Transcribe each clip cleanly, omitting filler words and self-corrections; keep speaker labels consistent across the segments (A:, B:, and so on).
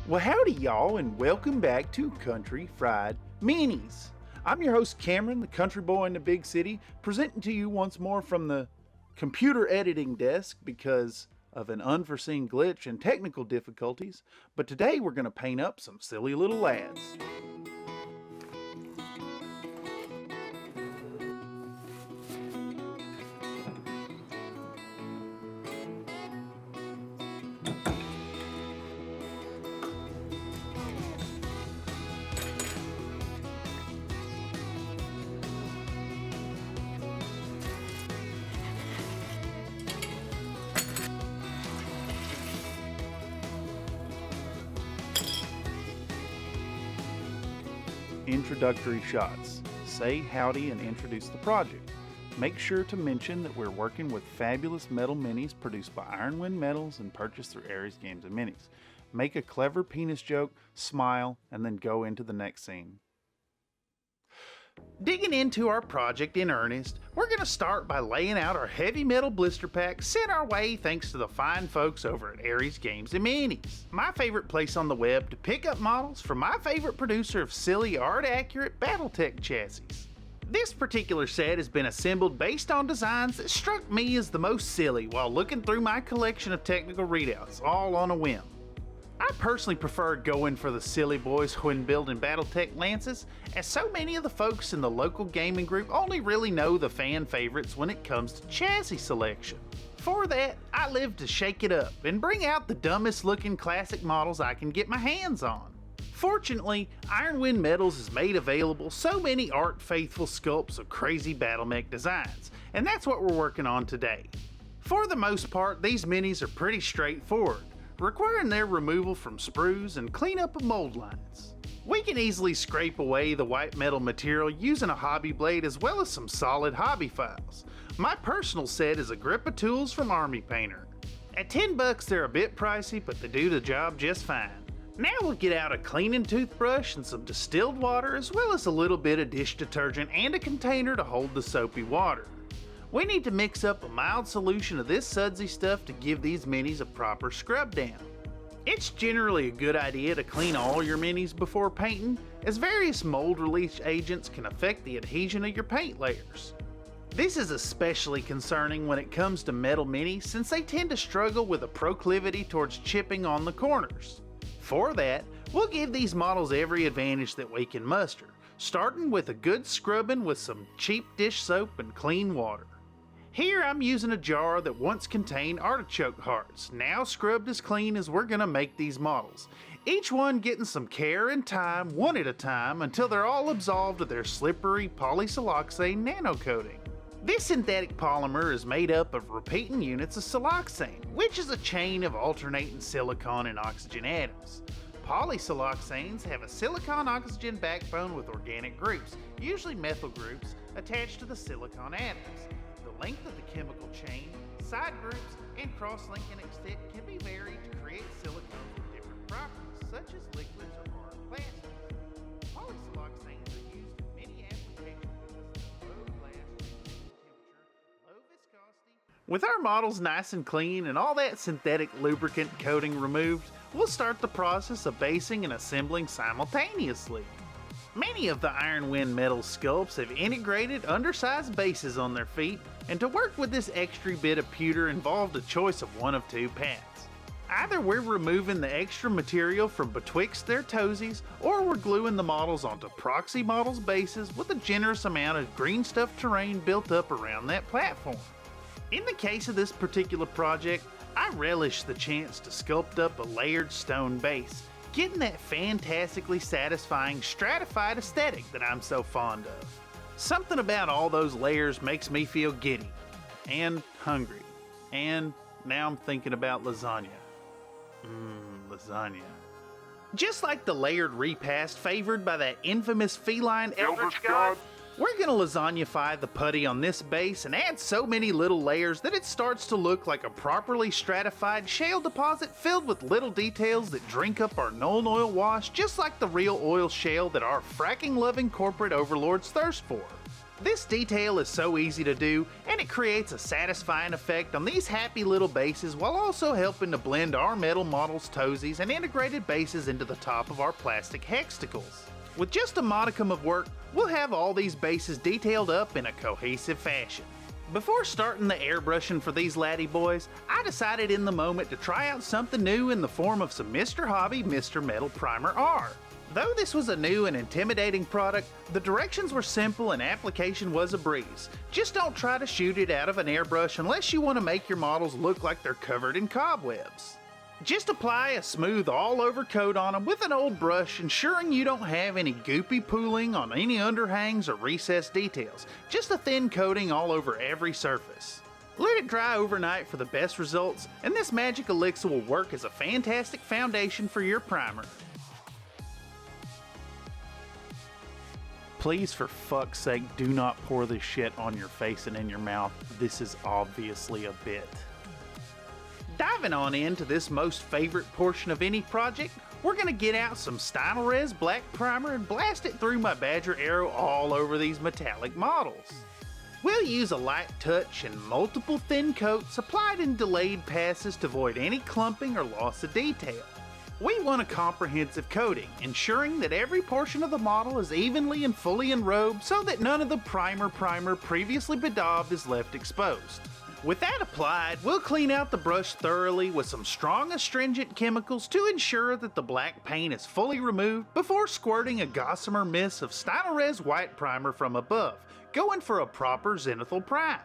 A: Well, howdy y'all, and welcome back to Country Fried Minis. I'm your host Cameron, the country boy in the big city, presenting to you once more from the computer editing desk because of an unforeseen glitch and technical difficulties. But today we're going to paint up some silly little lads. Introductory shots. Say howdy and introduce the project. Make sure to mention that we're working with fabulous metal minis produced by Ironwind Metals and purchased through Aries Games and Minis. Make a clever penis joke, smile, and then go into the next scene. Digging into our project in earnest, we're going to start by laying out our heavy metal blister pack sent our way thanks to the fine folks over at Aries Games and Minis, my favorite place on the web to pick up models from my favorite producer of silly art-accurate Battletech chassis. This particular set has been assembled based on designs that struck me as the most silly while looking through my collection of technical readouts, all on a whim. I personally prefer going for the silly boys when building Battletech lances, as so many of the folks in the local gaming group only really know the fan favorites when it comes to chassis selection. For that, I live to shake it up and bring out the dumbest looking classic models I can get my hands on. Fortunately, Ironwind Metals has made available so many art-faithful sculpts of crazy battlemech designs, and that's what we're working on today. For the most part, these minis are pretty straightforward, requiring their removal from sprues and cleanup of mold lines. We can easily scrape away the white metal material using a hobby blade as well as some solid hobby files. My personal set is a grip of tools from Army Painter. At $10 they're a bit pricey, but they do the job just fine. Now we'll get out a cleaning toothbrush and some distilled water as well as a little bit of dish detergent and a container to hold the soapy water. We need to mix up a mild solution of this sudsy stuff to give these minis a proper scrub down. It's generally a good idea to clean all your minis before painting, as various mold release agents can affect the adhesion of your paint layers. This is especially concerning when it comes to metal minis since they tend to struggle with a proclivity towards chipping on the corners. For that, we'll give these models every advantage that we can muster, starting with a good scrubbing with some cheap dish soap and clean water. Here I'm using a jar that once contained artichoke hearts, now scrubbed as clean as we're going to make these models, each one getting some care and time one at a time until they're all absolved of their slippery polysiloxane nanocoating. This synthetic polymer is made up of repeating units of siloxane, which is a chain of alternating silicon and oxygen atoms. Polysiloxanes have a silicon-oxygen backbone with organic groups, usually methyl groups, attached to the silicon atoms. The length of the chemical chain, side groups, and cross-linking extent can be varied to create silicones with different properties, such as liquids or hard plastics. Polysiloxanes are used in many applications because of low blast temperature, low viscosity. With our models nice and clean and all that synthetic lubricant coating removed, we'll start the process of basing and assembling simultaneously. Many of the Ironwind Metal sculpts have integrated undersized bases on their feet, and to work with this extra bit of pewter involved a choice of one of two paths. Either we're removing the extra material from betwixt their toesies, or we're gluing the models onto proxy models bases with a generous amount of green stuff terrain built up around that platform. In the case of this particular project, I relish the chance to sculpt up a layered stone base, getting that fantastically satisfying stratified aesthetic that I'm so fond of. Something about all those layers makes me feel giddy and hungry, and now I'm thinking about lasagna. Lasagna. Just like the layered repast favored by that infamous feline Eldritch God, we're gonna lasagnify the putty on this base and add so many little layers that it starts to look like a properly stratified shale deposit filled with little details that drink up our Nuln Oil wash just like the real oil shale that our fracking loving corporate overlords thirst for. This detail is so easy to do, and and it creates a satisfying effect on these happy little bases while also helping to blend our metal models' toesies and integrated bases into the top of our plastic hextacles. With just a modicum of work, we'll have all these bases detailed up in a cohesive fashion. Before starting the airbrushing for these laddie boys, I decided in the moment to try out something new in the form of some Mr. Hobby Mr. Metal Primer R. Though this was a new and intimidating product, the directions were simple and application was a breeze. Just don't try to shoot it out of an airbrush unless you want to make your models look like they're covered in cobwebs. Just apply a smooth all-over coat on them with an old brush, ensuring you don't have any goopy pooling on any underhangs or recessed details, just a thin coating all over every surface. Let it dry overnight for the best results, and this magic elixir will work as a fantastic foundation for your primer. Please, for fuck's sake, do not pour this shit on your face and in your mouth. This is obviously a bit. Diving on into this most favorite portion of any project, we're going to get out some Stynylrez black primer and blast it through my Badger Arrow all over these metallic models. We'll use a light touch and multiple thin coats applied in delayed passes to avoid any clumping or loss of detail. We want a comprehensive coating, ensuring that every portion of the model is evenly and fully enrobed so that none of the primer previously bedaubed is left exposed. With that applied, we'll clean out the brush thoroughly with some strong astringent chemicals to ensure that the black paint is fully removed before squirting a gossamer mist of Stynylrez white primer from above, going for a proper zenithal prime.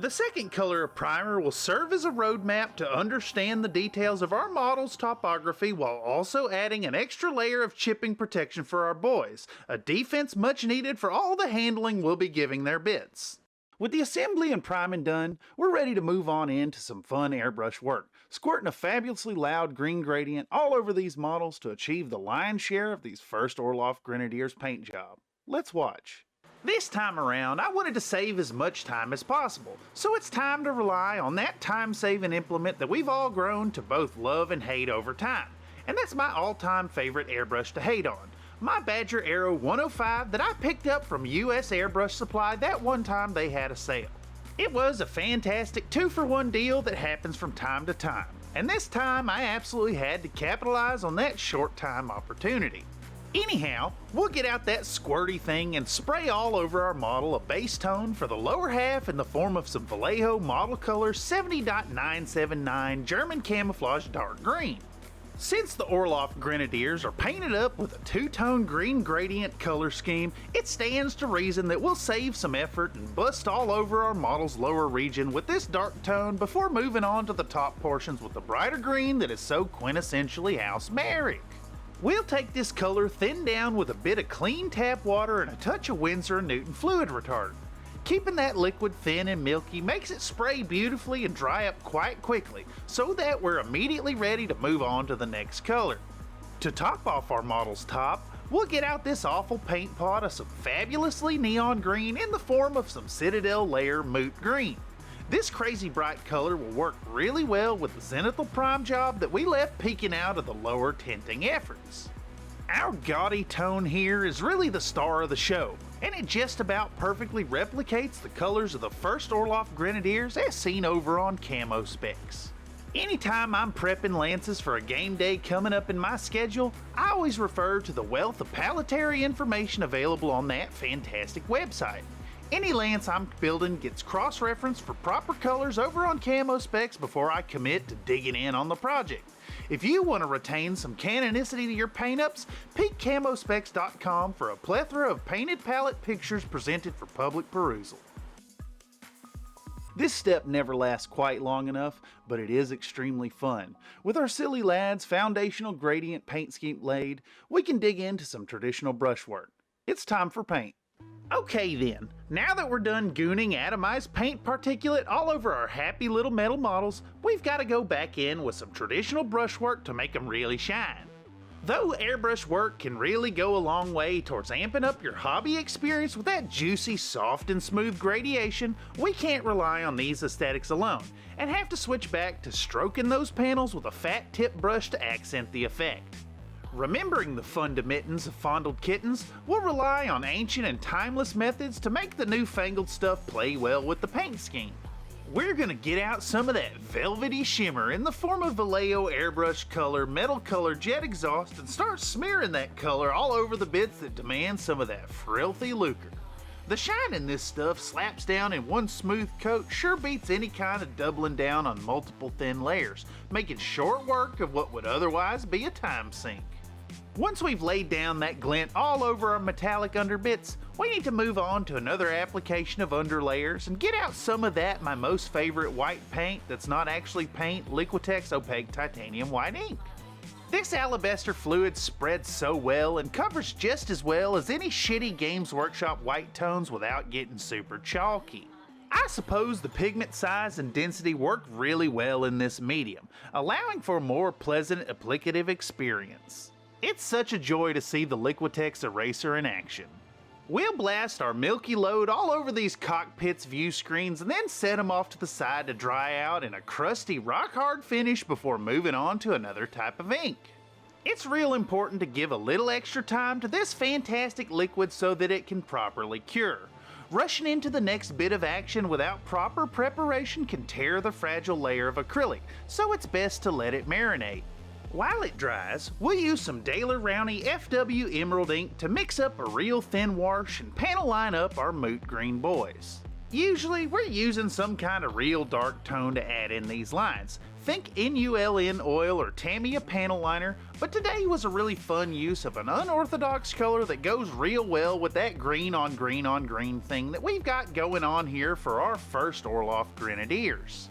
A: The second color of primer will serve as a roadmap to understand the details of our model's topography while also adding an extra layer of chipping protection for our boys, a defense much needed for all the handling we'll be giving their bits. With the assembly and priming done, we're ready to move on into some fun airbrush work, squirting a fabulously loud green gradient all over these models to achieve the lion's share of these first Orloff Grenadiers paint job. Let's watch. This time around, I wanted to save as much time as possible, so it's time to rely on that time-saving implement that we've all grown to both love and hate over time, and that's my all-time favorite airbrush to hate on. My Badger Arrow 105 that I picked up from US Airbrush Supply that one time they had a sale. It was a fantastic 2-for-1 deal that happens from time to time, and this time I absolutely had to capitalize on that short time opportunity. Anyhow, we'll get out that squirty thing and spray all over our model a base tone for the lower half in the form of some Vallejo Model Color 70.979 German Camouflage Dark Green. Since the Orloff Grenadiers are painted up with a two-tone green gradient color scheme, it stands to reason that we'll save some effort and bust all over our model's lower region with this dark tone before moving on to the top portions with the brighter green that is so quintessentially House Merrick. We'll take this color thinned down with a bit of clean tap water and a touch of Winsor & Newton fluid retardant. Keeping that liquid thin and milky makes it spray beautifully and dry up quite quickly, so that we're immediately ready to move on to the next color. To top off our model's top, we'll get out this awful paint pot of some fabulously neon green in the form of some Citadel Layer Moot Green. This crazy bright color will work really well with the zenithal prime job that we left peeking out of the lower tinting efforts. Our gaudy tone here is really the star of the show, and it just about perfectly replicates the colors of the first Orloff Grenadiers as seen over on Camo Specs. Anytime I'm prepping lances for a game day coming up in my schedule, I always refer to the wealth of paletary information available on that fantastic website. Any lance I'm building gets cross-referenced for proper colors over on Camo Specs before I commit to digging in on the project. If you want to retain some canonicity to your paint-ups, peek camospecs.com for a plethora of painted palette pictures presented for public perusal. This step never lasts quite long enough, but it is extremely fun. With our silly lads' foundational gradient paint scheme laid, we can dig into some traditional brushwork. It's time for paint. Okay then, now that we're done gooning atomized paint particulate all over our happy little metal models, we've got to go back in with some traditional brushwork to make them really shine. Though airbrush work can really go a long way towards amping up your hobby experience with that juicy, soft and smooth gradation, we can't rely on these aesthetics alone, and have to switch back to stroking those panels with a fat tip brush to accent the effect. Remembering the fundamentals of fondled kittens, we'll rely on ancient and timeless methods to make the newfangled stuff play well with the paint scheme. We're gonna get out some of that velvety shimmer in the form of Vallejo airbrush color, metal color jet exhaust, and start smearing that color all over the bits that demand some of that filthy lucre. The shine in this stuff slaps down in one smooth coat sure beats any kind of doubling down on multiple thin layers, making short work of what would otherwise be a time sink. Once we've laid down that glint all over our metallic underbits, we need to move on to another application of underlayers and get out some of that my most favorite white paint that's not actually paint, Liquitex opaque titanium white ink. This alabaster fluid spreads so well and covers just as well as any shitty Games Workshop white tones without getting super chalky. I suppose the pigment size and density work really well in this medium, allowing for a more pleasant applicative experience. It's such a joy to see the Liquitex eraser in action. We'll blast our milky load all over these Cockpits view screens and then set them off to the side to dry out in a crusty rock hard finish before moving on to another type of ink. It's real important to give a little extra time to this fantastic liquid so that it can properly cure. Rushing into the next bit of action without proper preparation can tear the fragile layer of acrylic, so it's best to let it marinate. While it dries, we'll use some Daler Rowney FW Emerald ink to mix up a real thin wash and panel line up our moot green boys. Usually, we're using some kind of real dark tone to add in these lines. Think NULN oil or Tamiya panel liner, but today was a really fun use of an unorthodox color that goes real well with that green on green on green thing that we've got going on here for our first Orloff Grenadiers.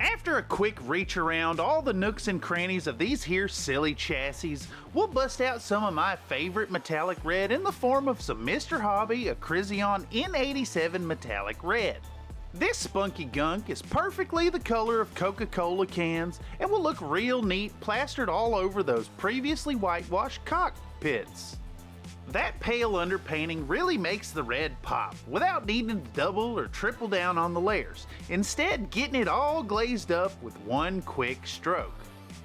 A: After a quick reach around all the nooks and crannies of these here silly chassis, we'll bust out some of my favorite metallic red in the form of some Mr. Hobby Acrizion N87 metallic red. This spunky gunk is perfectly the color of Coca-Cola cans and will look real neat plastered all over those previously whitewashed Cockpits. That pale underpainting really makes the red pop without needing to double or triple down on the layers, instead getting it all glazed up with one quick stroke.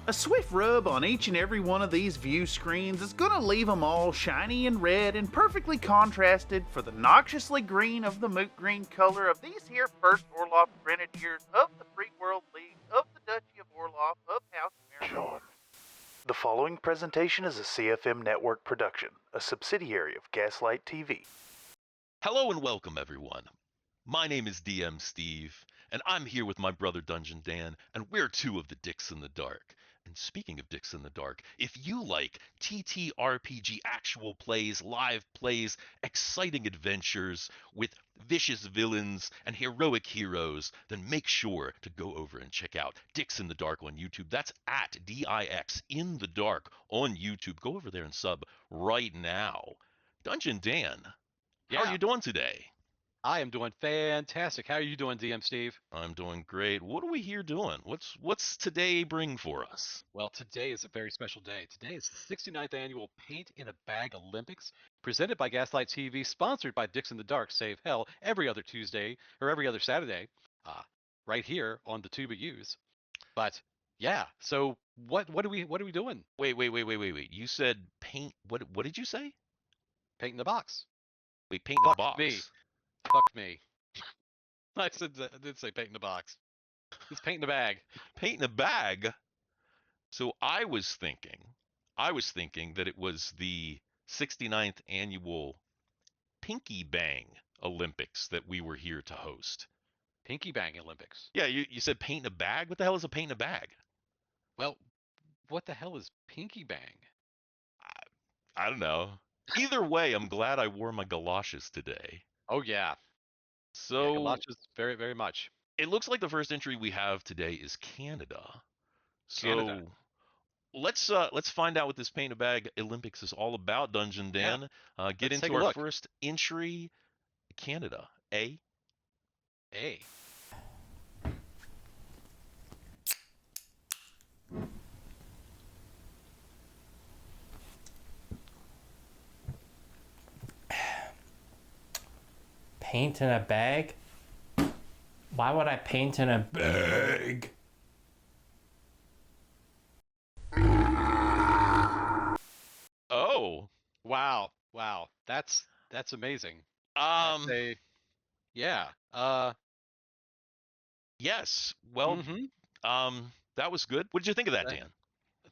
A: A swift rub on each and every one of these view screens is going to leave them all shiny and red and perfectly contrasted for the noxiously green of the moot green color of these here first Orloff Grenadiers of the Free World League of the Duchy of Orloff of House Maryland. The following presentation is a CFM Network production, a subsidiary of Gaslight TV.
B: Hello and welcome, everyone. My name is DM Steve, and I'm here with my brother Dungeon Dan, and we're two of the Dicks in the Dark. And speaking of Dicks in the Dark, if you like TTRPG actual plays, live plays, exciting adventures with vicious villains and heroic heroes, then make sure to go over and check out Dicks in the Dark on YouTube. That's at DIX in the Dark on YouTube. Go over there and sub right now. Dungeon Dan, how are you doing today?
C: I am doing fantastic. How are you doing, DM Steve?
B: I'm doing great. What are we here doing? What's today bring for us?
C: Well, today is a very special day. Today is the 69th annual Paint in a Bag Olympics, presented by Gaslight TV, sponsored by Dicks in the Dark Save Hell every other Tuesday or every other Saturday, right here on the Tuba U's. But yeah, so what are we doing?
B: Wait. You said paint. What did you say?
C: Paint in the box.
B: Wait, paint in the box.
C: Me. Fuck me. I did say paint in the box. It's paint in the bag.
B: Paint in the bag? So I was thinking that it was the 69th annual Pinky Bang Olympics that we were here to host.
C: Pinky Bang Olympics?
B: Yeah, you said paint in a bag? What the hell is a paint in a bag?
C: Well, what the hell is Pinky Bang?
B: I don't know. Either way, I'm glad I wore my galoshes today.
C: Oh, yeah.
B: So,
C: galoshes, very, very much.
B: It looks like the first entry we have today is Canada. So,
C: Canada.
B: Let's find out what this Paint a Bag Olympics is all about, Dungeon Dan.
C: Yeah.
B: Get
C: Let's
B: into
C: take a
B: our
C: look.
B: first entry, Canada. A.
D: Paint in a bag? Why would I paint in a bag?
B: no.
C: Wow. Wow. That's amazing.
B: Um,
C: Yeah.
B: yes. Well,
C: Mm-hmm.
B: that was good. What did you think of that, Dan?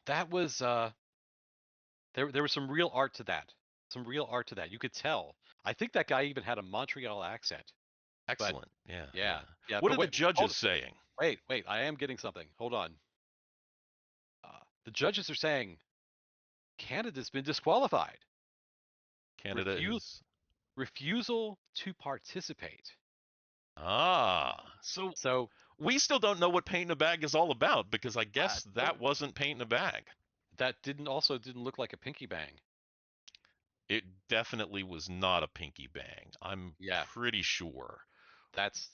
C: That was there was some real art to that. Some real art to that. You could tell. I think that guy even had a Montreal accent. But
B: Excellent. Yeah,
C: yeah.
B: yeah.
C: Yeah.
B: What
C: But
B: are the
C: wait, hold
B: judges saying?
C: wait. I am getting something. Hold on. The judges are saying Canada's been disqualified.
B: Canada
C: Refuse
B: is.
C: refusal to participate.
B: So
C: So
B: we still don't know what paint in a bag is all about because I
C: uh,
B: guess that wasn't paint in a bag.
C: that didn't look like a pinky bang.
B: It definitely was not a pinky bang. I'm
C: Yeah.
B: pretty sure.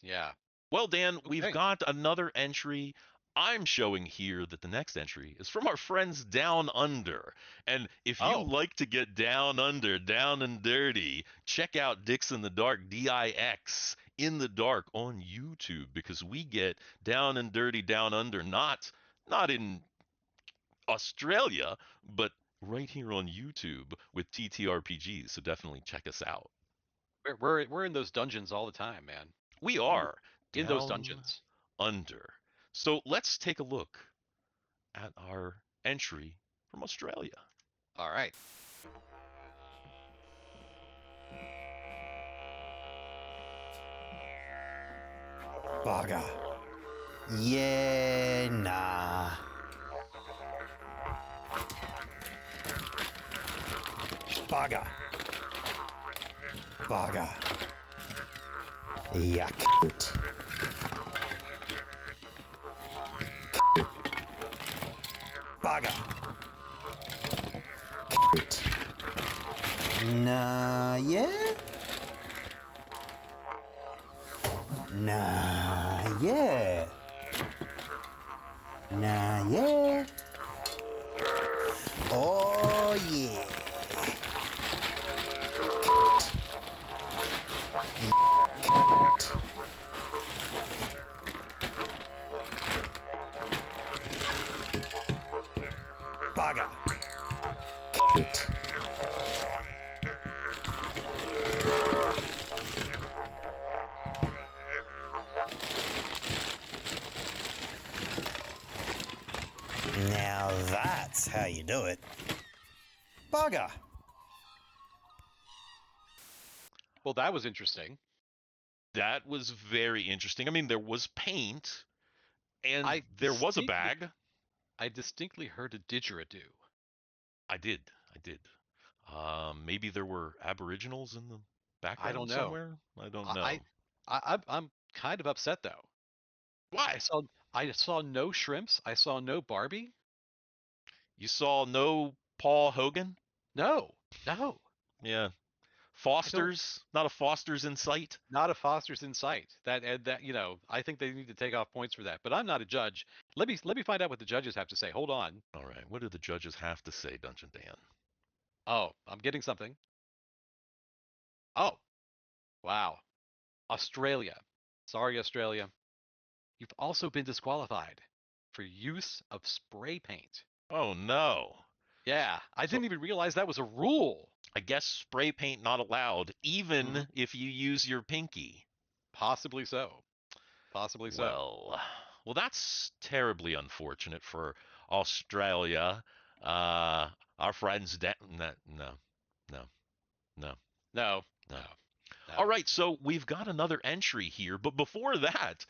C: Yeah.
B: Well, Dan, we've
C: Okay.
B: got another entry. I'm showing here that the next entry is from our friends Down Under. And if you
C: Oh.
B: like to get down under, down and dirty, check out Dix in the Dark, DIX in the Dark on YouTube because we get down and dirty, down under, not in Australia, but right here on YouTube with TTRPGs. So definitely check us out.
C: We're in those dungeons all the time, man.
B: We
C: In
B: are
C: in those
B: down
C: dungeons.
B: under. So let's take a look at our entry from Australia.
C: All right.
E: Bugger. Yeah, nah. Bugger. Bugger. Yuck. Bugger. Nah, yeah? Nah, yeah. Nah, yeah. Oh, yeah. Bugger. Now that's how you do it. Bugger.
C: Well, that was interesting.
B: That was very interesting. I mean, there was paint and
C: I
B: there was a
C: distinctly
B: bag.
C: I distinctly heard a didgeridoo.
B: I did. I did. Maybe there were Aboriginals in the
C: I don't
B: background
C: know.
B: somewhere. I don't
C: I
B: know.
C: I'm kind of upset though. I
B: Why?
C: saw I saw no shrimps. I saw no Barbie.
B: You saw no Paul Hogan?
C: No. No.
B: Yeah.
C: I don't.
B: Foster's? Not a Foster's in sight?
C: Not a Foster's in sight. That I think they need to take off points for that. But I'm not a judge. Let me find out what the judges have to say. Hold on.
B: All right. What do the judges have to say, Dungeon Dan?
C: Oh, I'm getting something. Oh, wow. Australia. Sorry, Australia. You've also been disqualified for use of spray paint.
B: Oh, no.
C: Yeah, I
B: So
C: didn't even realize that was a rule.
B: I guess spray paint not allowed,
C: Hmm.
B: even if you use your pinky.
C: Possibly so. Possibly so.
B: Well, well, that's terribly unfortunate for Australia. Uh, our friends. No, no, no, no,
C: No,
B: no.
C: no,
B: All
C: no.
B: right, so we've got another entry here, but before that,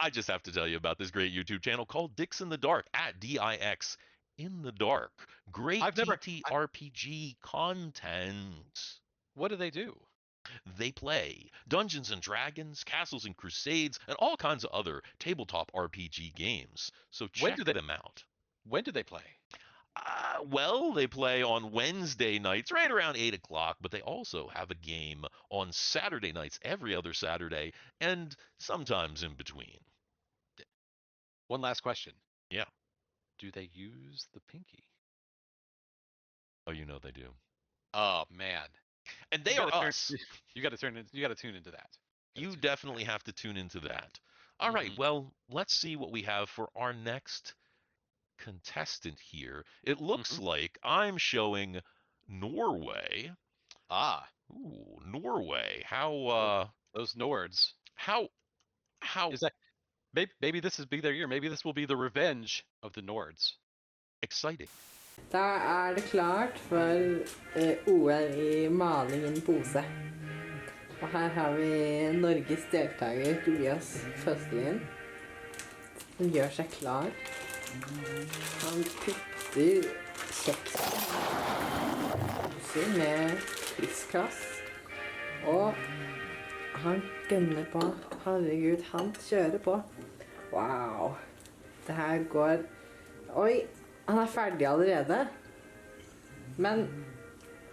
B: I just have to tell you about this great YouTube channel called Dix in the Dark at DIX in the Dark. Great
C: I've never.
B: TTRPG content.
C: What do they do?
B: They play Dungeons and Dragons, Castles and Crusades, and all kinds of other tabletop RPG games. So
C: When
B: check
C: do they?
B: them out.
C: When do they play?
B: Well, they play on Wednesday nights, right around 8 o'clock, but they also have a game on Saturday nights, every other Saturday, and sometimes in between.
C: One last question.
B: Yeah.
C: Do they use the pinky?
B: Oh, you know they do.
C: Oh man,
B: And
C: you
B: they
C: got
B: are
C: to turn.
B: us.
C: You got to turn. You got to tune into that. Gotta
B: You
C: tune into
B: definitely have to tune into that. All
C: that.
B: right, well, let's see what we have for our next contestant here. It looks
C: Hmm.
B: like I'm showing Norway.
C: Ah,
B: Ooh, Norway. How
C: those Nords.
B: how
C: Is that maybe this is be their year? Maybe this will be the revenge of the Nords.
B: exciting.
F: Da det klart for OL I maling I pose. Og her har vi Norges deltaker Tobias Føstelin, som gjør seg klar. Han putter kjeksposer med friskkass, og han gønner på. Herregud, han kjører på. Wow. Det her går... Oi, han ferdig allerede. Men,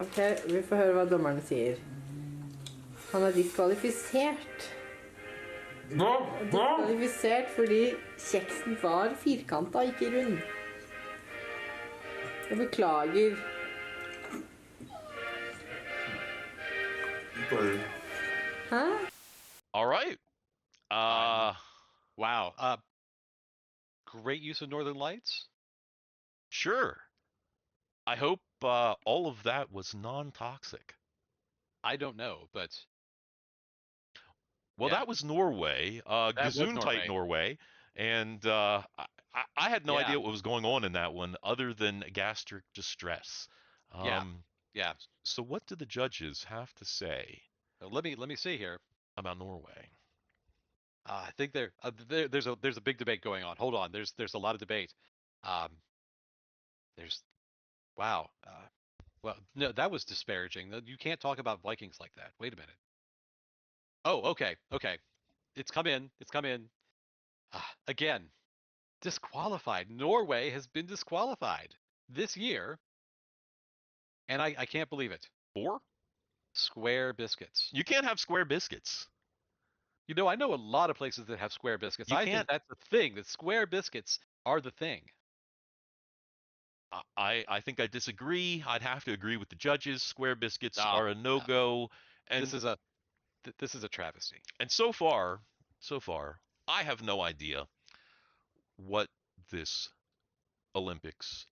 F: ok, vi får høre hva dommerne sier. Han diskvalifisert. Diskvalifisert fordi kjeksen var firkantet, ikke rund. Jeg beklager. Hæ?
B: All right.
C: Wow. Great use of Northern Lights.
B: Sure. I hope all of that was non-toxic.
C: I don't know, but
B: Well,
C: yeah.
B: that was Norway,
C: was
B: Gesundheit Norway, and I had no
C: Yeah.
B: idea what was going on in that one other than gastric distress.
C: Yeah.
B: So what did the judges have to say
C: Let me see here.
B: about Norway?
C: I think there's a big debate going on. Hold on. There's a lot of debate. Wow. Well, no, that was disparaging. You can't talk about Vikings like that. Wait a minute. Oh, okay. It's come in. Again, disqualified. Norway has been disqualified this year, and I can't believe it.
B: 4?
C: Square biscuits.
B: You can't have square biscuits.
C: You know, I know a lot of places that have square biscuits.
B: You
C: I think
B: can't-
C: that's the thing. That square biscuits are the thing.
B: I think I disagree. I'd have to agree with the judges. Square biscuits
C: No,
B: are a no-go. And
C: This is a travesty.
B: And so far, I have no idea what this Olympics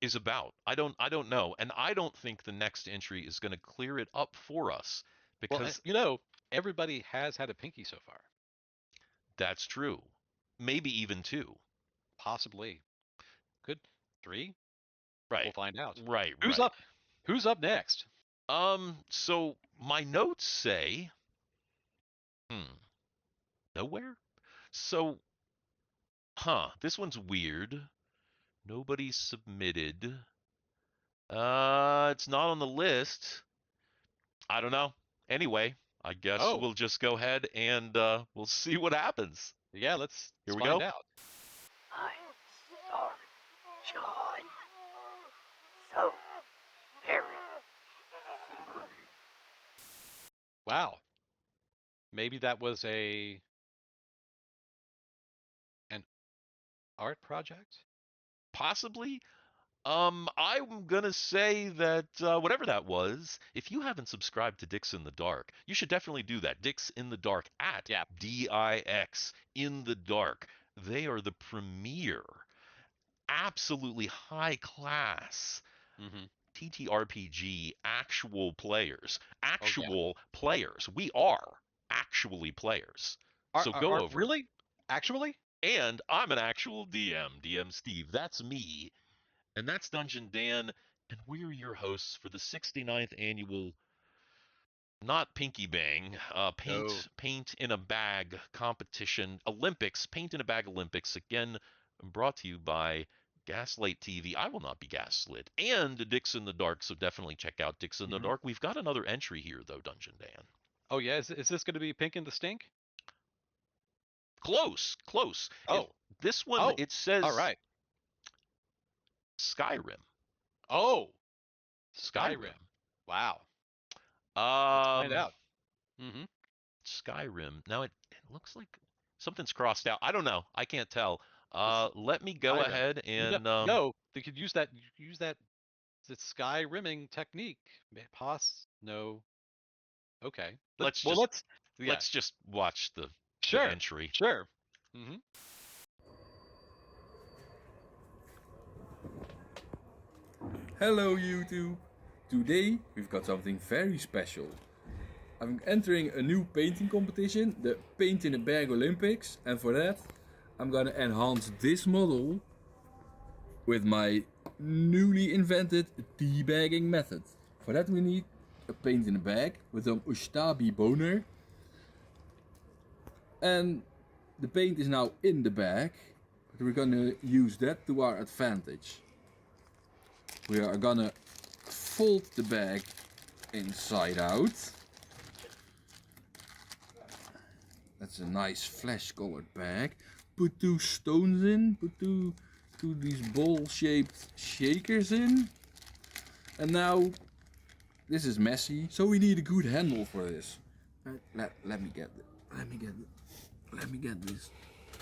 B: is about. I don't know, and I don't think the next entry is going to clear it up for us
C: Well,
B: because
C: you know, everybody has had a pinky so far.
B: that's true. Maybe even 2.
C: Possibly. Could 3?
B: Right.
C: We'll find out.
B: Right.
C: Who's
B: right.
C: up? Who's up next?
B: So my notes say, nowhere. So, this one's weird. Nobody submitted. It's not on the list. I don't know. Anyway, I guess
C: Oh.
B: we'll just go ahead and we'll see what happens.
C: Yeah, let's
B: Here we
C: find
B: go.
C: out.
G: I'm sorry, John. So very sorry.
C: Wow. Maybe that was an art project?
B: Possibly. I'm gonna say that whatever that was, if you haven't subscribed to Dix in the Dark, you should definitely do that. Dix in the Dark at DIX in the Dark. They are the premier, absolutely high class
C: Mm-hmm.
B: TTRPG actual players.
C: Oh,
B: Players. We are actually players. So go over.
C: Really? Actually?
B: And I'm an actual DM Steve. That's me. And that's Dungeon Dan. And we're your hosts for the 69th annual, not Pinky Bang, paint in a bag competition, Olympics, paint in a bag Olympics. Again, brought to you by Gaslight TV. I will not be gaslit. And Dix in the Dark. So definitely check out Dix in the Dark. We've got another entry here, though, Dungeon Dan.
C: Oh yeah, is this going to be Pink in the Stink?
B: Close.
C: Oh.
B: This one, it says
C: All right.
B: Skyrim.
C: Oh.
B: Skyrim.
C: Wow.
B: Find
C: Find out. Mm-hmm.
B: Skyrim. Now it looks like something's crossed out. I don't know. I can't tell. Let me go
C: Skyrim.
B: ahead and
C: no, they could use that. The sky rimming technique. No. Okay.
B: let's just watch the entry.
C: Sure. Mm-hmm.
H: Hello YouTube. today we've got something very special. I'm entering a new painting competition, the Paint in a Bag Olympics, and for that I'm gonna enhance this model with my newly invented debagging method. For that we need a paint in a bag with an Ustabi boner, and the paint is now in the bag, but we're gonna use that to our advantage. We are gonna fold the bag inside out. That's a nice flesh colored bag. Put 2 stones in, put two these ball shaped shakers in. And now this is messy, so we need a good handle for this. Let me get this.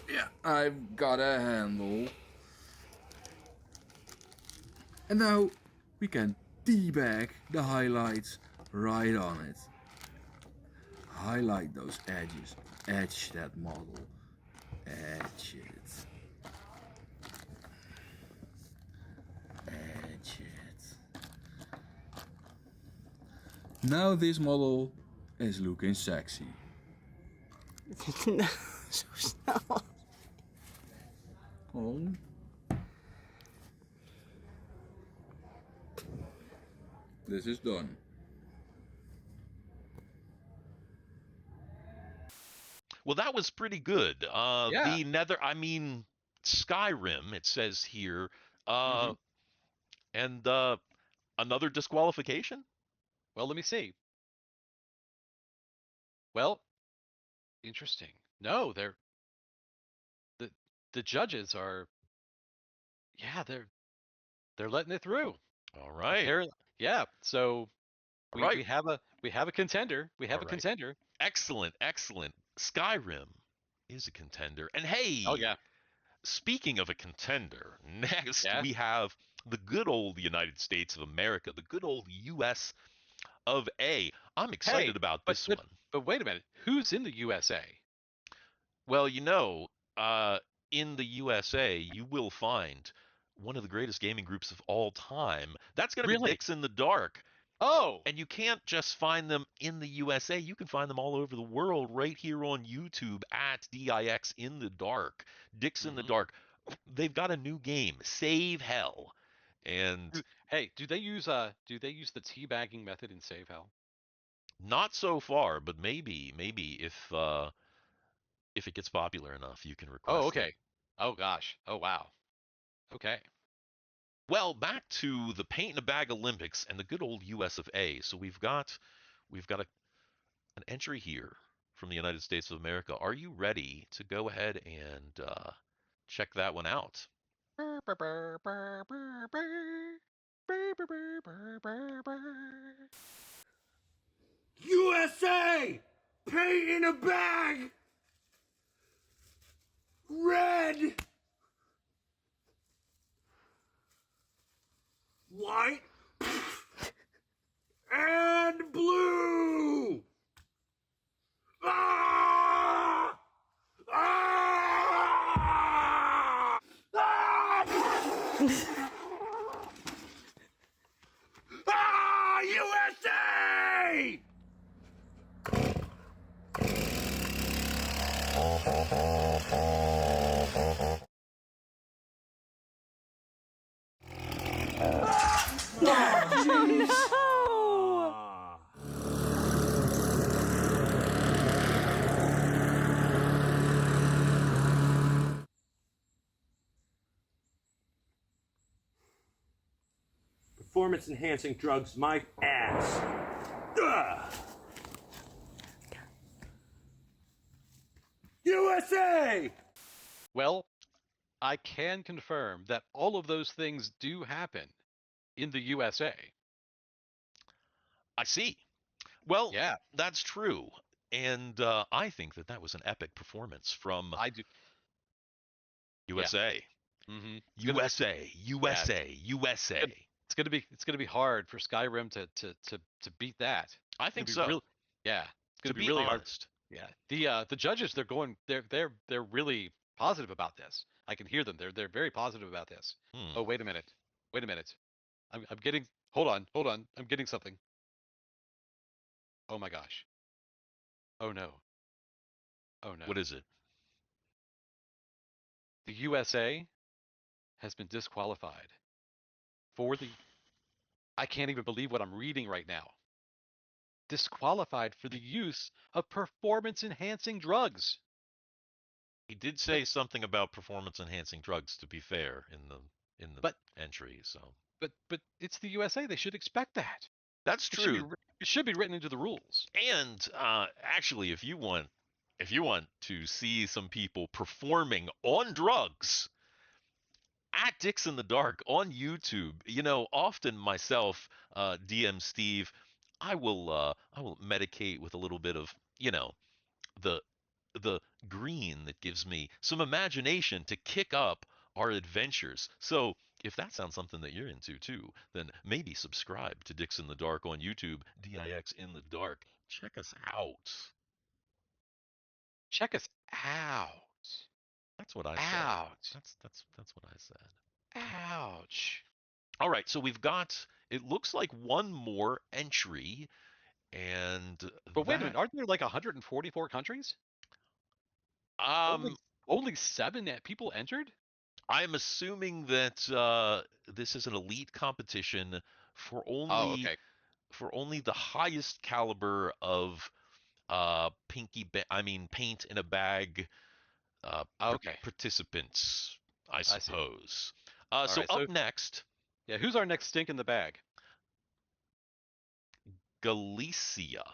H: Yeah, I've got a handle. And now we can debag the highlights right on it. Highlight those edges. Edge that model. Edge it. Edge it. Now this model is looking sexy.
F: No, zo snel.
H: Oh. This is done.
B: Well, that was pretty good.
C: Yeah.
B: The Nether, I mean, Skyrim, it says here, and another disqualification?
C: Well, let me see. Well, interesting. No, the judges are, yeah, they're letting it through.
B: All right.
C: Yeah. So
B: All
C: we
B: right.
C: have a contender. We have
B: All
C: a
B: right.
C: contender.
B: Excellent, excellent. Skyrim is a contender. And hey,
C: Oh yeah.
B: speaking of a contender, next
C: Yeah.
B: we have the good old United States of America, the good old US of A. I'm excited about this one.
C: But wait a minute. Who's in the USA?
B: Well, in the USA, you will find one of the greatest gaming groups of all time. That's going to be
C: Really?
B: Dicks in the Dark.
C: Oh.
B: And you can't just find them in the USA. You can find them all over the world right here on YouTube at DIX in the Dark. Dicks in the Dark. They've got a new game, Save Hell. And
C: Hey, do they use the teabagging method in Save Hell?
B: not so far, but maybe if it gets popular enough, you can request
C: Oh,
B: it.
C: okay. Oh gosh. Oh wow. Okay.
B: Well, back to the Paint in a Bag Olympics and the good old US of A. So we've got an entry here from the United States of America. Are you ready to go ahead and check that one out?
I: USA! Paint in a bag! Red! White! And blue! Ah! Ah! Ah! Ah! USA! Performance enhancing drugs, my ass. Ugh. USA!
C: Well, I can confirm that all of those things do happen in the USA.
B: I see. Well,
C: Yeah.
B: that's true. And I think that was an epic performance from
C: I do.
B: USA.
C: Mm-hmm.
B: USA, USA, USA.
C: It's gonna be hard for Skyrim to beat that.
B: I think so.
C: Yeah. It's gonna
B: To be
C: really
B: honest.
C: hard. Yeah. The judges, they're really positive about this. I can hear them. They're very positive about this. Oh, wait a minute. I'm getting Hold on. I'm getting something. Oh my gosh. Oh no. Oh no.
B: What is it?
C: The USA has been disqualified for the. I can't even believe what I'm reading right now. Disqualified for the use of performance-enhancing drugs.
B: He did say something about performance-enhancing drugs. To be fair, in the
C: But
B: entry, so
C: but it's the USA. They should expect that.
B: that's
C: It should be
B: true.
C: it should be written into the rules.
B: And actually, if you want to see some people performing on drugs at Dicks in the Dark on YouTube, often myself, DM Steve, I will medicate with a little bit of the the green that gives me some imagination to kick up our adventures. So if that sounds something that you're into too, then maybe subscribe to Dicks in the Dark on YouTube, DIX in the Dark. Check us out.
C: Check us out.
B: That's what I said.
C: Ouch.
B: That's what I said.
C: Ouch.
B: All right, so we've got, it looks like one more entry, and
C: But wait a minute, aren't there like 144 countries?
B: Um,
C: Only 7 people entered?
B: I'm assuming that this is an elite competition for
C: Oh, okay.
B: only the highest caliber of paint in a bag
C: Okay.
B: participants, I
C: see.
B: suppose.
C: All
B: So
C: right,
B: up next,
C: Yeah, who's our next stink in the bag?
B: Galicia.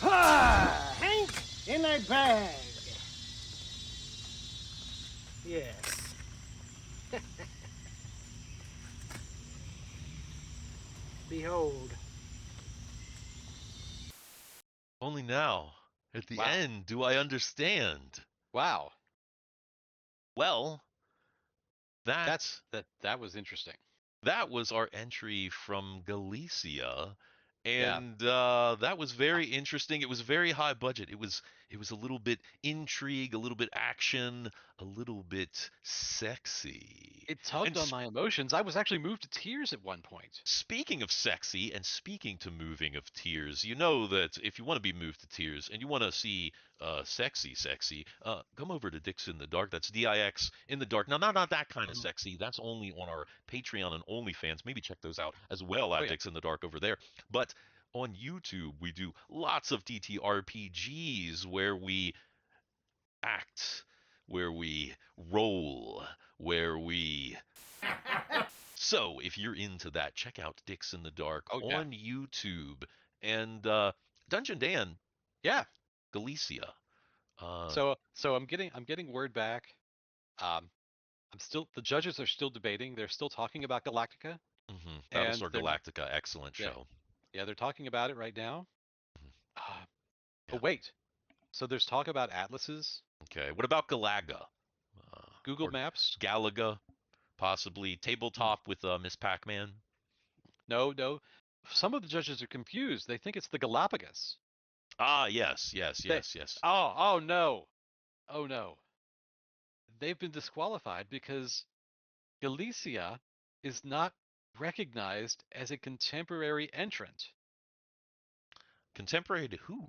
J: Hank in a bag. Yes. Behold.
B: Only now, at the
C: Wow.
B: end, do I understand.
C: Wow.
B: Well,
C: That was interesting.
B: that was our entry from Galicia,
C: Yeah.
B: and that was very interesting. It was very high budget. It was a little bit intrigue, a little bit action, a little bit sexy.
C: It tugged
B: And
C: on my emotions. I was actually moved to tears at one point.
B: Speaking of sexy and speaking to moving of tears, you know that if you want to be moved to tears and you want to see sexy, come over to Dix in the Dark. That's DIX in the Dark. Now, not that kind of sexy. That's only on our Patreon and OnlyFans. Maybe check those out as well at Dix in the Dark over there. But on YouTube, we do lots of TTRPGs where we act, where we roll, where we... So, if you're into that, check out Dix in the Dark on YouTube. And Dungeon Dan,
C: Yeah.
B: Galicia.
C: So I'm getting word back. The judges are still debating. They're still talking about Galactica.
B: Battlestar Galactica, excellent show.
C: Yeah, they're talking about it right now.
B: Yeah.
C: But wait. So there's talk about atlases.
B: Okay, what about Galaga?
C: Google
B: or
C: Maps?
B: Galaga, possibly. Tabletop with Miss Pac-Man?
C: No. Some of the judges are confused. They think it's the Galapagos.
B: Ah, yes.
C: Oh no. Oh no. They've been disqualified because Galicia is not recognized as a contemporary entrant.
B: Contemporary to who?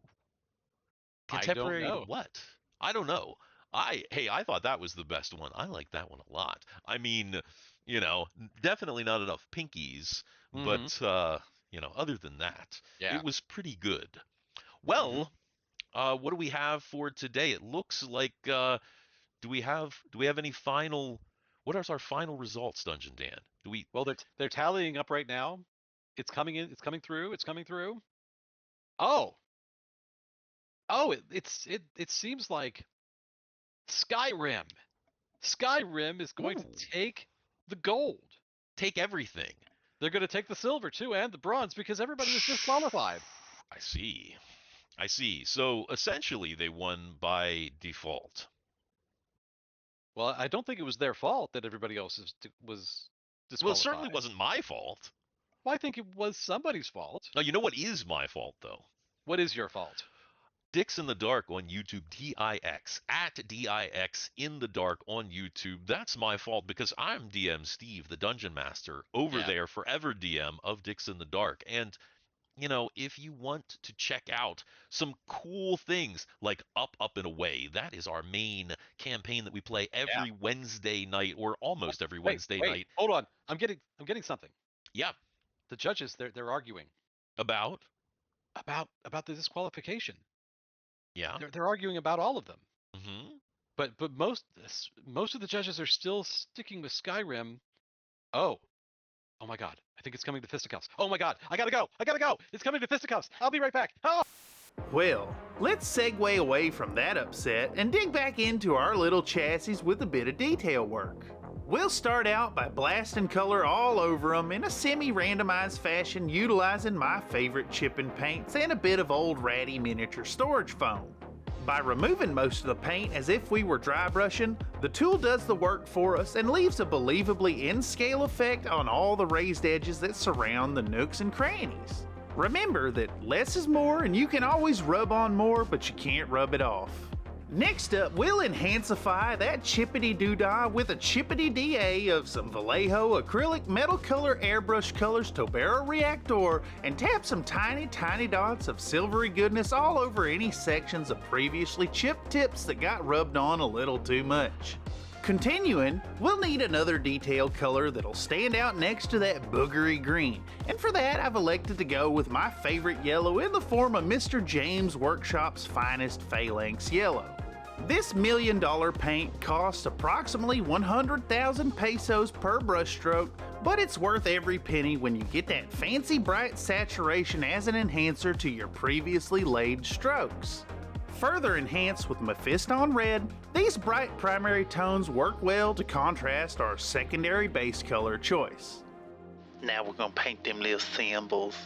C: Contemporary
B: to what? I don't know. I thought that was the best one. I like that one a lot. I mean, definitely not enough pinkies, but other than that, it was pretty good. Well, what do we have for today? It looks like do we have any final? What are our final results, Dungeon Dan? Do we?
C: Well, they're tallying up right now. It's coming in. It's coming through. It's coming through. Oh, it seems like Skyrim is going to take the gold.
B: Take everything.
C: They're going to take the silver too and the bronze because everybody was disqualified.
B: I see. So essentially, they won by default.
C: Well, I don't think it was their fault that everybody else was disqualified.
B: Well, it certainly wasn't my fault.
C: Well, I think it was somebody's fault.
B: No, you know what is my fault, though?
C: What is your fault?
B: Dix in the Dark on YouTube, DIX, at DIX in the Dark on YouTube. That's my fault because I'm DM Steve, the Dungeon Master, over there, forever DM of Dix in the Dark. And, if you want to check out some cool things like Up, and Away, that is our main campaign that we play every Wednesday night, or almost every Wednesday night.
C: Hold on. I'm getting something.
B: Yeah.
C: The judges, they're arguing.
B: About
C: the disqualification.
B: Yeah.
C: They're arguing about all of them.
B: Mm-hmm.
C: But most of the judges are still sticking with Skyrim. Oh my God! I think it's coming to fisticuffs. Oh my God! I gotta go! It's coming to fisticuffs. I'll be right back. Oh!
A: Well, let's segue away from that upset and dig back into our little chassis with a bit of detail work. We'll start out by blasting color all over them in a semi-randomized fashion, utilizing my favorite chip and paints and a bit of old ratty miniature storage foam. By removing most of the paint as if we were dry brushing, the tool does the work for us and leaves a believably in-scale effect on all the raised edges that surround the nooks and crannies. Remember that less is more and you can always rub on more, but you can't rub it off. Next up, we'll enhancify that chippity-doo-dah with a chippity-DA of some Vallejo acrylic metal color airbrush colors Tobero Reactor and tap some tiny dots of silvery goodness all over any sections of previously chipped tips that got rubbed on a little too much. Continuing, we'll need another detail color that'll stand out next to that boogery green, and for that I've elected to go with my favorite yellow in the form of Mr. James Workshop's finest phalanx yellow. This $1 million paint costs approximately 100,000 pesos per brushstroke, but it's worth every penny when you get that fancy bright saturation as an enhancer to your previously laid strokes. Further enhanced with Mephiston Red, these bright primary tones work well to contrast our secondary base color choice. Now we're gonna paint them little symbols.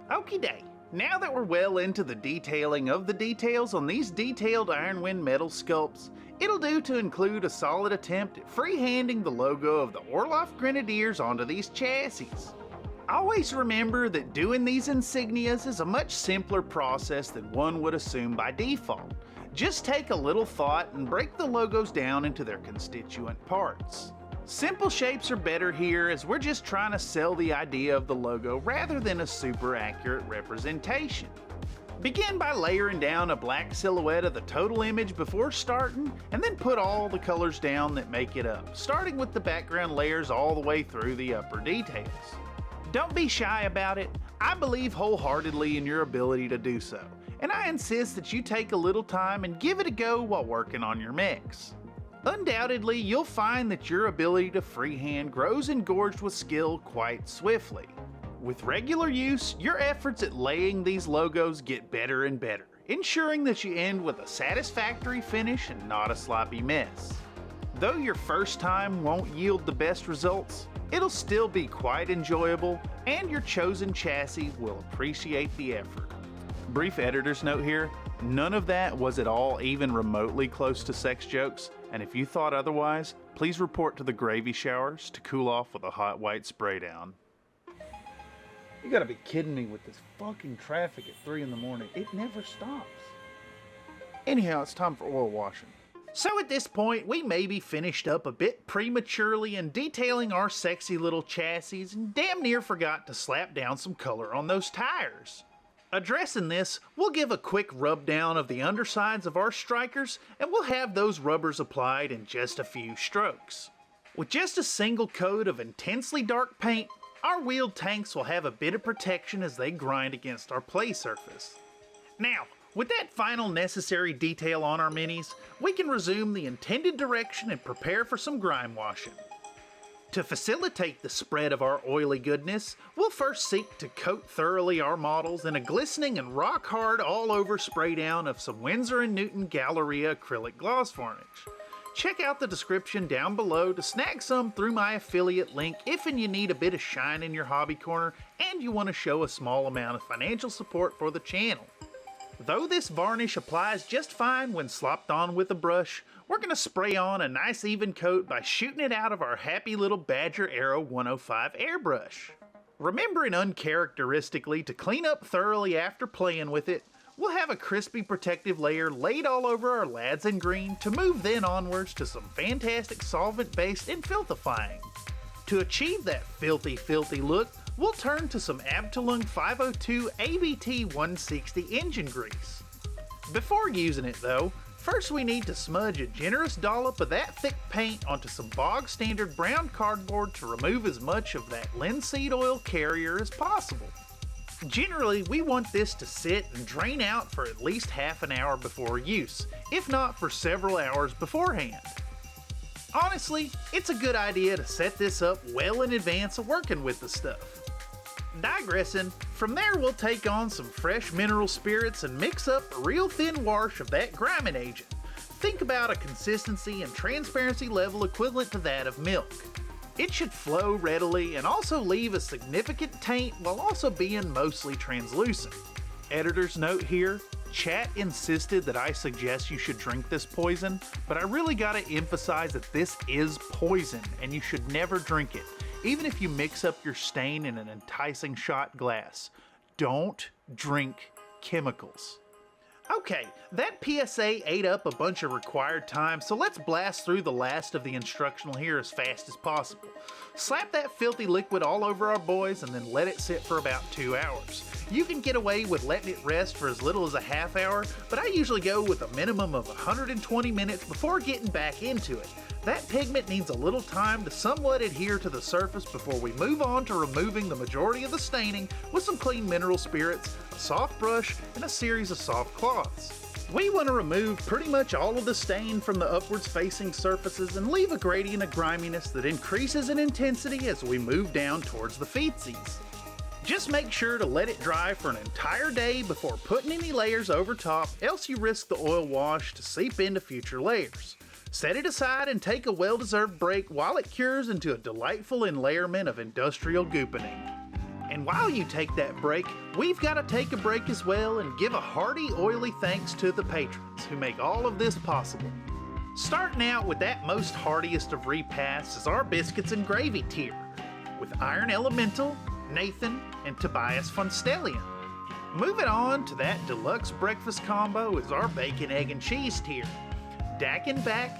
A: Okie day. Now that we're well into the detailing of the details on these detailed Ironwind metal sculpts, it'll do to include a solid attempt at freehanding the logo of the Orloff Grenadiers onto these chassis. Always remember that doing these insignias is a much simpler process than one would assume by default. Just take a little thought and break the logos down into their constituent parts. Simple shapes are better here, as we're just trying to sell the idea of the logo rather than a super accurate representation. Begin by layering down a black silhouette of the total image before starting, and then put all the colors down that make it up, starting with the background layers all the way through the upper details. Don't be shy about it. I believe wholeheartedly in your ability to do so, and I insist that you take a little time and give it a go while working on your mix. Undoubtedly, you'll find that your ability to freehand grows engorged with skill quite swiftly. With regular use, your efforts at laying these logos get better and better, ensuring that you end with a satisfactory finish and not a sloppy mess. Though your first time won't yield the best results, it'll still be quite enjoyable, and your chosen chassis will appreciate the effort. Brief editor's note here, none of that was at all even remotely close to sex jokes, and if you thought otherwise, please report to the gravy showers to cool off with a hot white spray down. You gotta be kidding me with this fucking traffic at 3 in the morning. It never stops. Anyhow, it's time for oil washing. So at this point, we may be finished up a bit prematurely in detailing our sexy little chassis and damn near forgot to slap down some color on those tires. Addressing this, we'll give a quick rub down of the undersides of our strikers, and we'll have those rubbers applied in just a few strokes. With just a single coat of intensely dark paint, our wheeled tanks will have a bit of protection as they grind against our play surface. Now, with that final necessary detail on our minis, we can resume the intended direction and prepare for some grime washing. To facilitate the spread of our oily goodness, we'll first seek to coat thoroughly our models in a glistening and rock hard all over spray down of some Winsor & Newton Galleria acrylic gloss varnish. Check out the description down below to snag some through my affiliate link if and you need a bit of shine in your hobby corner and you want to show a small amount of financial support for the channel. Though this varnish applies just fine when slopped on with a brush, we're going to spray on a nice even coat by shooting it out of our happy little Badger Arrow 105 airbrush. Remembering uncharacteristically to clean up thoroughly after playing with it, we'll have a crispy protective layer laid all over our lads in green to move then onwards to some fantastic solvent-based infiltrifying. To achieve that filthy look, we'll turn to some Abteilung 502 ABT 160 engine grease. Before using it though, first we need to smudge a generous dollop of that thick paint onto some bog standard brown cardboard to remove as much of that linseed oil carrier as possible. Generally, we want this to sit and drain out for at least half an hour before use, if not for several hours beforehand. Honestly, it's a good idea to set this up well in advance of working with the stuff. Digressing, from there we'll take on some fresh mineral spirits and mix up a real thin wash of that griming agent. Think about a consistency and transparency level equivalent to that of milk. It should flow readily and also leave a significant taint while also being mostly translucent. Editor's note here, chat insisted that I suggest you should drink this poison, but I really gotta emphasize that this is poison and you should never drink it, even if you mix up your stain in an enticing shot glass. Don't drink chemicals. Okay, that PSA ate up a bunch of required time, so let's blast through the last of the instructional here as fast as possible. Slap that filthy liquid all over our boys and then let it sit for about 2 hours. You can get away with letting it rest for as little as a half hour, but I usually go with a minimum of 120 minutes before getting back into it. That pigment needs a little time to somewhat adhere to the surface before we move on to removing the majority of the staining with some clean mineral spirits, a soft brush, and a series of soft cloths. We want to remove pretty much all of the stain from the upwards facing surfaces and leave a gradient of griminess that increases in intensity as we move down towards the feetsies. Just make sure to let it dry for an entire day before putting any layers over top, else you risk the oil wash to seep into future layers. Set it aside and take a well-deserved break while it cures into a delightful enlayerment of industrial goopening. And while you take that break, we've got to take a break as well and give a hearty, oily thanks to the patrons who make all of this possible. Starting out with that most heartiest of repasts is our biscuits and gravy tier, with Iron Elemental, Nathan, and Tobias von Stellian. Moving on to that deluxe breakfast combo is our bacon, egg, and cheese tier. Dak and Back,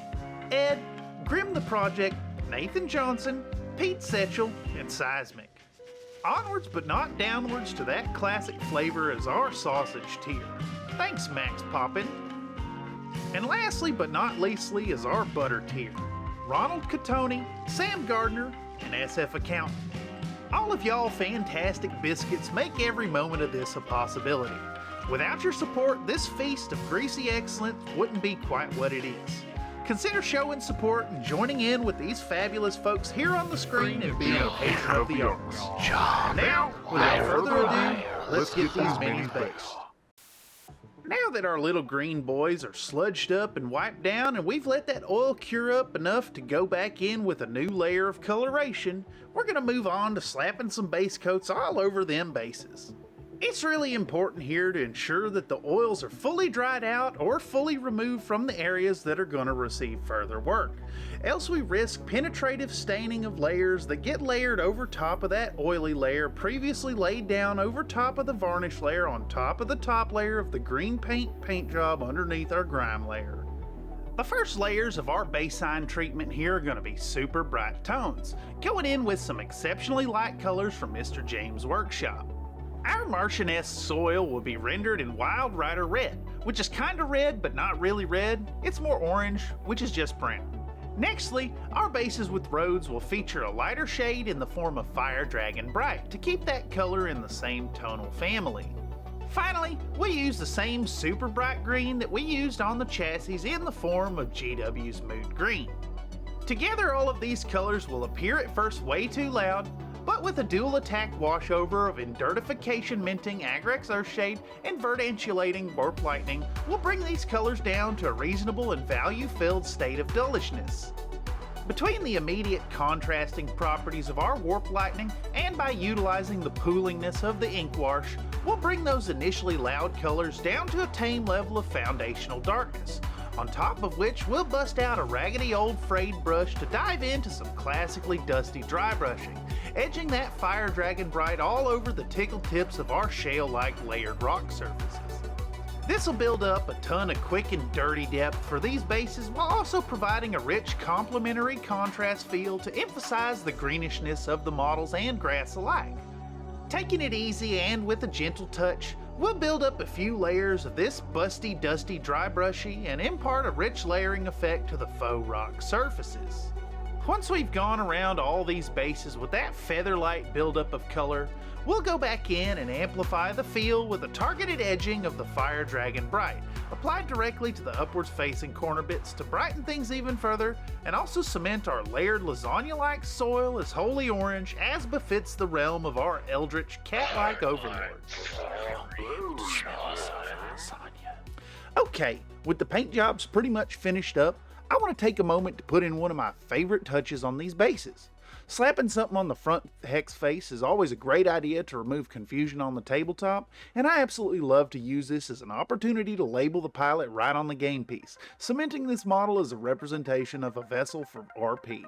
A: Ed, Grim the Project, Nathan Johnson, Pete Setchell, and Seismic. Onwards but not downwards to that classic flavor is our sausage tier. Thanks, Max Poppin. And lastly but not leastly is our butter tier. Ronald Catoni, Sam Gardner, and SF Accountant. All of y'all fantastic biscuits make every moment of this a possibility. Without your support, this feast of greasy excellence wouldn't be quite what it is. Consider showing support and joining in with these fabulous folks here on the screen and being a patron of the arts. Now, without further ado, let's get these minis baked. Now that our little green boys are sludged up and wiped down and we've let that oil cure up enough to go back in with a new layer of coloration, we're going to move on to slapping some base coats all over them bases. It's really important here to ensure that the oils are fully dried out or fully removed from the areas that are going to receive further work. Else we risk penetrative staining of layers that get layered over top of that oily layer previously laid down over top of the varnish layer on top of the top layer of the green paint job underneath our grime layer. The first layers of our baseline treatment here are going to be super bright tones, going in with some exceptionally light colors from Mr. James' workshop. Our Martian-esque soil will be rendered in Wild Rider Red, which is kinda red but not really red. It's more orange, which is just brown. Nextly, our bases with roads will feature a lighter shade in the form of Fire Dragon Bright to keep that color in the same tonal family. Finally, we use the same super bright green that we used on the chassis in the form of GW's Mood Green. Together, all of these colors will appear at first way too loud, but with a dual attack washover of Endirtification Minting Agrex Earthshade and Verdantulating Warp Lightning, we'll bring these colors down to a reasonable and value-filled state of dullishness. Between the immediate contrasting properties of our Warp Lightning and by utilizing the poolingness of the Ink Wash, we'll bring those initially loud colors down to a tame level of foundational darkness, on top of which we'll bust out a raggedy old frayed brush to dive into some classically dusty dry brushing, edging that Fire Dragon Bright all over the tickle tips of our shale-like layered rock surfaces. This will build up a ton of quick and dirty depth for these bases while also providing a rich complementary contrast feel to emphasize the greenishness of the models and grass alike. Taking it easy and with a gentle touch, we'll build up a few layers of this busty, dusty, dry brushy and impart a rich layering effect to the faux rock surfaces. Once we've gone around all these bases with that feather-light buildup of color, we'll go back in and amplify the feel with a targeted edging of the Fire Dragon Bright, applied directly to the upwards facing corner bits to brighten things even further, and also cement our layered lasagna-like soil as wholly orange as befits the realm of our eldritch cat-like overlord. Okay, with the paint jobs pretty much finished up, I want to take a moment to put in one of my favorite touches on these bases. Slapping something on the front hex face is always a great idea to remove confusion on the tabletop, and I absolutely love to use this as an opportunity to label the pilot right on the game piece, cementing this model as a representation of a vessel from RP.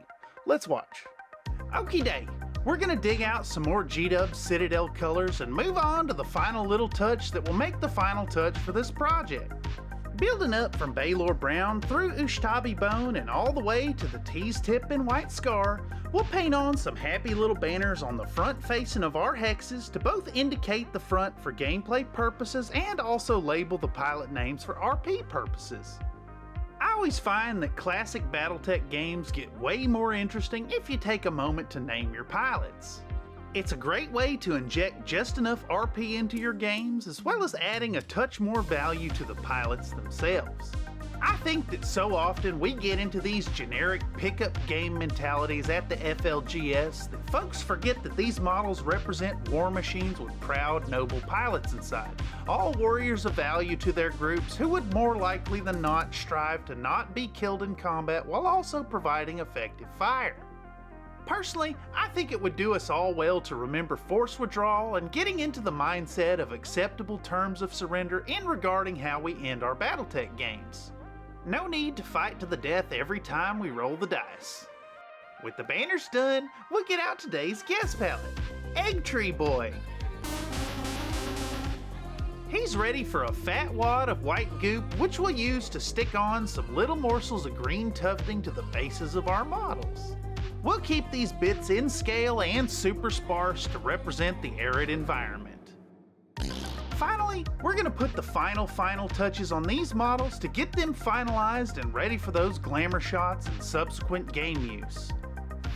A: Let's watch. Okie day, we're going to dig out some more G-Dub Citadel colors and move on to the final little touch that will make the final touch for this project. Building up from Baylor Brown through Ushtabi Bone and all the way to the Tease Tip and White Scar, we'll paint on some happy little banners on the front facing of our hexes to both indicate the front for gameplay purposes and also label the pilot names for RP purposes. I always find that classic Battletech games get way more interesting if you take a moment to name your pilots. It's a great way to inject just enough RP into your games, as well as adding a touch more value to the pilots themselves. I think that so often we get into these generic pickup game mentalities at the FLGS that folks forget that these models represent war machines with proud, noble pilots inside, all warriors of value to their groups who would more likely than not strive to not be killed in combat while also providing effective fire. Personally, I think it would do us all well to remember force withdrawal and getting into the mindset of acceptable terms of surrender in regarding how we end our Battletech games. No need to fight to the death every time we roll the dice. With the banners done, we'll get out today's guest palette, Egg Tree Boy. He's ready for a fat wad of white goop, which we'll use to stick on some little morsels of green tufting to the bases of our models. We'll keep these bits in scale and super sparse to represent the arid environment. Finally, we're going to put the final touches on these models to get them finalized and ready for those glamour shots and subsequent game use.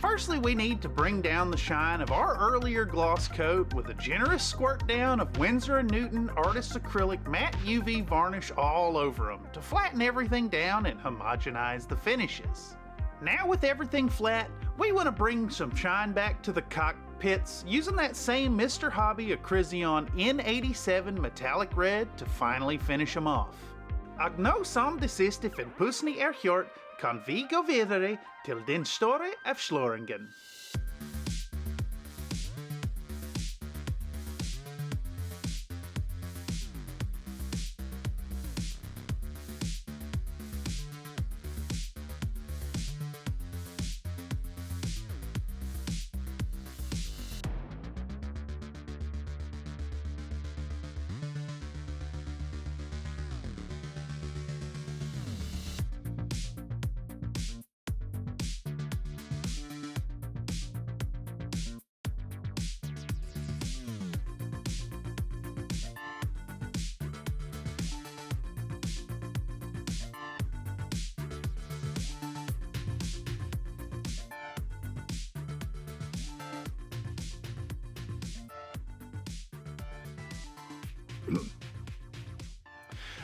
A: Firstly, we need to bring down the shine of our earlier gloss coat with a generous squirt down of Winsor & Newton Artist Acrylic Matte UV varnish all over them to flatten everything down and homogenize the finishes. Now with everything flat, we want to bring some shine back to the cockpits using that same Mr. Hobby Acrizion N87 metallic red to finally finish them off. Agno som desistif en pusni hjort kan vi gå vidare till den stora avslöringen.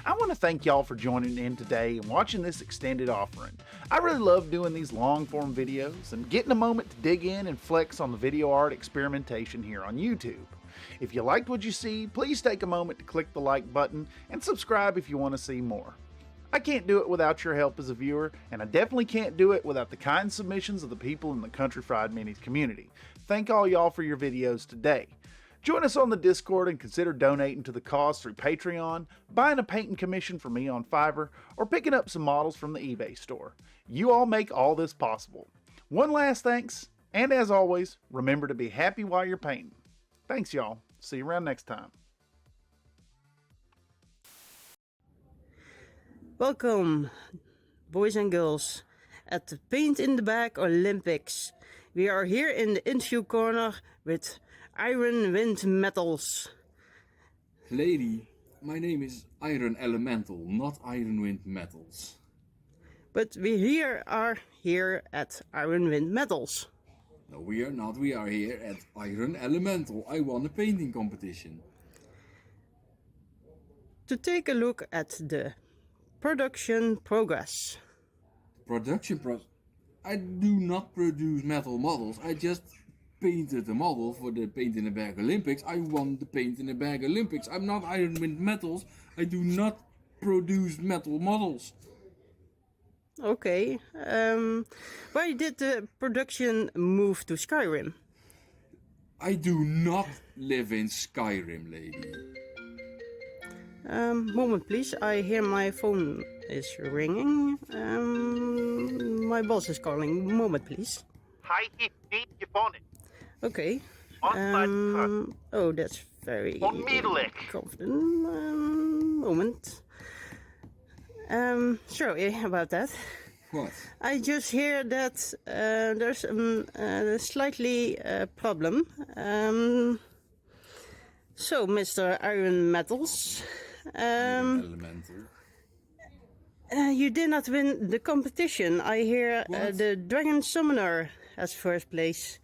A: I want to thank y'all for joining in today and watching this extended offering. I really love doing these long form videos and getting a moment to dig in and flex on the video art experimentation here on YouTube. If you liked what you see, please take a moment to click the like button and subscribe if you want to see more. I can't do it without your help as a viewer, and I definitely can't do it without the kind submissions of the people in the Country Fried Minis community. Thank all y'all for your videos today. Join us on the Discord and consider donating to the cause through Patreon, buying a painting commission for me on Fiverr, or picking up some models from the eBay store. You all make all this possible. One last thanks, and as always, remember to be happy while you're painting. Thanks y'all. See you around next time.
K: Welcome, boys and girls, at the Paint in the Bag Olympics. We are here in the interview corner with Iron Wind Metals.
H: Lady, my name is Iron Elemental, not Iron Wind Metals.
K: But we are here at Iron Wind Metals.
H: No, we are not. We are here at Iron Elemental. I won a painting competition.
K: To take a look at the production progress.
H: I do not produce metal models. I just painted the model for the Paint in a Bag Olympics. I won the Paint in a Bag Olympics. I'm not Iron Wind Metals. I do not produce metal models.
K: Okay. Why did the production move to Skyrim?
H: I do not live in Skyrim, lady.
K: Moment please, I hear my phone is ringing. My boss is calling. Moment please.
A: Hi, need je phone.
K: Okay.
A: On
K: oh, that's very confident. Moment. Sorry about that.
H: What?
K: I just hear that there's a slightly problem. So, Mr. Iron Metals, you did not win the competition. I hear the Dragon Summoner has first place.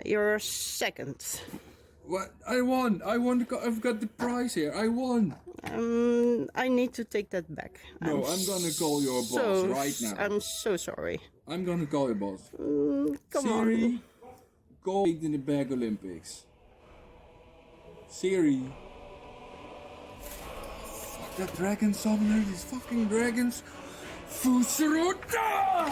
K: You're second.
H: What? I won! I've got the prize here. I won!
K: I need to take that back.
H: No, I'm gonna call your boss right now.
K: I'm so sorry.
H: I'm gonna call your boss.
K: Come
H: Siri,
K: on.
H: call in the Bag Olympics. Siri. Fuck that dragon summoner, these fucking dragons. Fusuruta!